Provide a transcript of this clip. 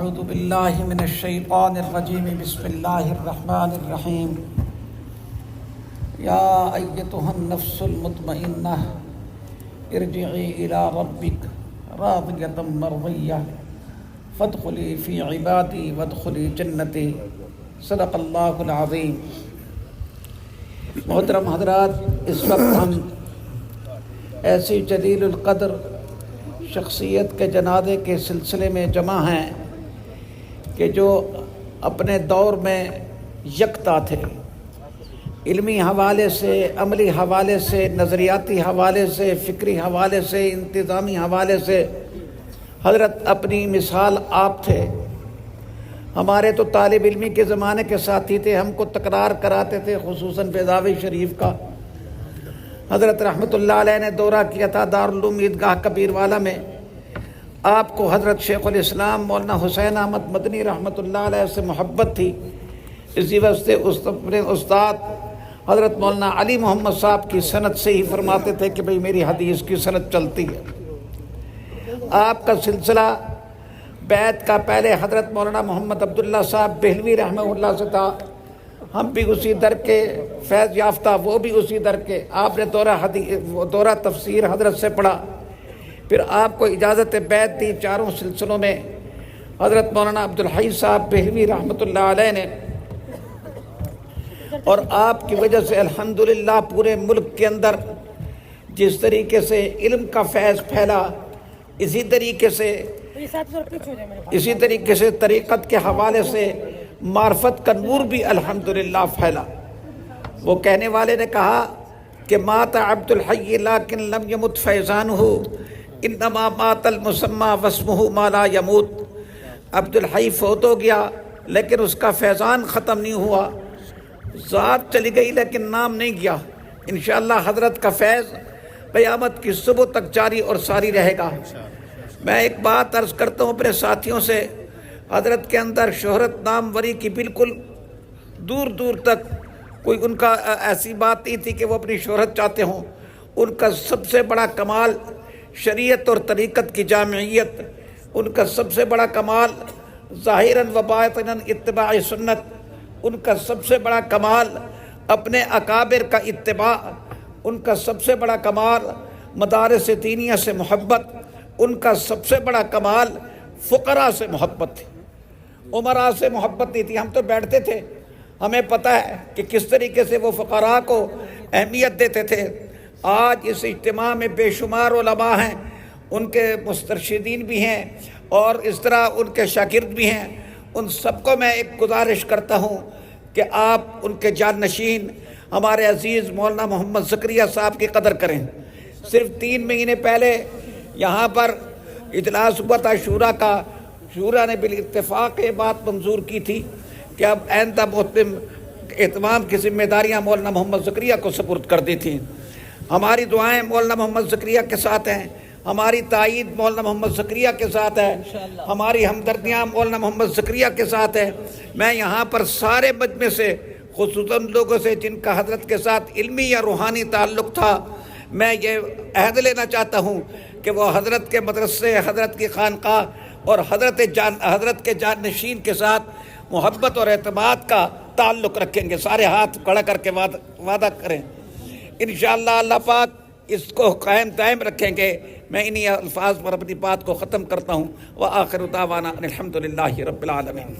اعوذ باللہ من الشیطان الرجیم بسم اللہ الرحمن الرحیم یا ایتها النفس المطمئنہ ارجعی الی ربک راضیۃ مرضیہ فادخلی فی عبادی وادخلی جنتی صدق اللہ العظیم۔ محترم حضرات، اس وقت ہم ایسی جلیل القدر شخصیت کے جنازے کے سلسلے میں جمع ہیں کہ جو اپنے دور میں یکتا تھے، علمی حوالے سے، عملی حوالے سے، نظریاتی حوالے سے، فکری حوالے سے، انتظامی حوالے سے حضرت اپنی مثال آپ تھے۔ ہمارے تو طالب علمی کے زمانے کے ساتھی تھے، ہم کو تکرار کراتے تھے، خصوصاً فیضاوی شریف کا۔ حضرت رحمۃ اللہ علیہ نے دورہ کیا تھا دارالعلوم عیدگاہ کبیر والا میں۔ آپ کو حضرت شیخ الاسلام مولانا حسین احمد مدنی رحمۃ اللہ علیہ سے محبت تھی، اسی وجہ سے اپنے استاد حضرت مولانا علی محمد صاحب کی سند سے ہی فرماتے تھے کہ بھئی میری حدیث کی سند چلتی ہے۔ آپ کا سلسلہ بیعت کا پہلے حضرت مولانا محمد عبداللہ صاحب بہلوی رحمہ اللہ سے تھا، ہم بھی اسی در کے فیض یافتہ، وہ بھی اسی در کے۔ آپ نے دورہ تفسیر حضرت سے پڑھا، پھر آپ کو اجازت بیعت دی چاروں سلسلوں میں۔ حضرت مولانا عبدالحی صاحب بہلوی رحمۃ اللہ علیہ نے، اور آپ کی وجہ سے الحمدللہ پورے ملک کے اندر جس طریقے سے علم کا فیض پھیلا، اسی طریقے سے طریقت کے حوالے سے معرفت کا نور بھی الحمدللہ پھیلا۔ وہ کہنے والے نے کہا کہ مات عبد الحی لیکن لم یمت فیضانہ انما مات المسمى واسمہ ما لا یموت۔ عبد الحی فوت ہو گیا لیکن اس کا فیضان ختم نہیں ہوا، ذات چلی گئی لیکن نام نہیں گیا۔ انشاءاللہ حضرت کا فیض قیامت کی صبح تک جاری اور ساری رہے گا۔ میں ایک بات عرض کرتا ہوں اپنے ساتھیوں سے، حضرت کے اندر شہرت ناموری کی بالکل دور دور تک کوئی ان کا ایسی بات نہیں تھی کہ وہ اپنی شہرت چاہتے ہوں۔ ان کا سب سے بڑا کمال شریعت اور طریقت کی جامعیت، ان کا سب سے بڑا کمال ظاہراً و باطناً اتباع سنت، ان کا سب سے بڑا کمال اپنے اکابر کا اتباع، ان کا سب سے بڑا کمال مدارس دینیہ سے محبت، ان کا سب سے بڑا کمال فقراء سے محبت تھی، عمراء سے محبت نہیں تھی۔ ہم تو بیٹھتے تھے، ہمیں پتہ ہے کہ کس طریقے سے وہ فقراء کو اہمیت دیتے تھے۔ آج اس اجتماع میں بے شمار علماء ہیں، ان کے مسترشدین بھی ہیں اور اس طرح ان کے شاگرد بھی ہیں۔ ان سب کو میں ایک گزارش کرتا ہوں کہ آپ ان کے جانشین ہمارے عزیز مولانا محمد زکریا صاحب کی قدر کریں۔ صرف 3 مہینے پہلے یہاں پر اجلاس ہوا تھا شورا کا، شورا نے بالاتفاق یہ بات منظور کی تھی کہ اب آئندہ محتم اہتمام کی ذمہ داریاں مولانا محمد زکریا کو سپرد کر دی تھیں۔ ہماری دعائیں مولانا محمد زکریا کے ساتھ ہیں، ہماری تائید مولانا محمد زکریا کے ساتھ ہے، ہماری ہمدردیاں مولانا محمد زکریا کے ساتھ ہے۔ میں یہاں پر سارے مجمع سے، خصوصاً لوگوں سے جن کا حضرت کے ساتھ علمی یا روحانی تعلق تھا، میں یہ عہد لینا چاہتا ہوں کہ وہ حضرت کے مدرسے، حضرت کی خانقاہ اور حضرت کے جانشین کے ساتھ محبت اور اعتماد کا تعلق رکھیں گے۔ سارے ہاتھ کھڑا کر کے وعدہ کریں، انشاءاللہ اللہ پاک اس کو قائم دائم رکھیں گے۔ میں انہی الفاظ پر اپنی بات کو ختم کرتا ہوں۔ وآخر دعوانا ان الحمدللہ رب العالمین۔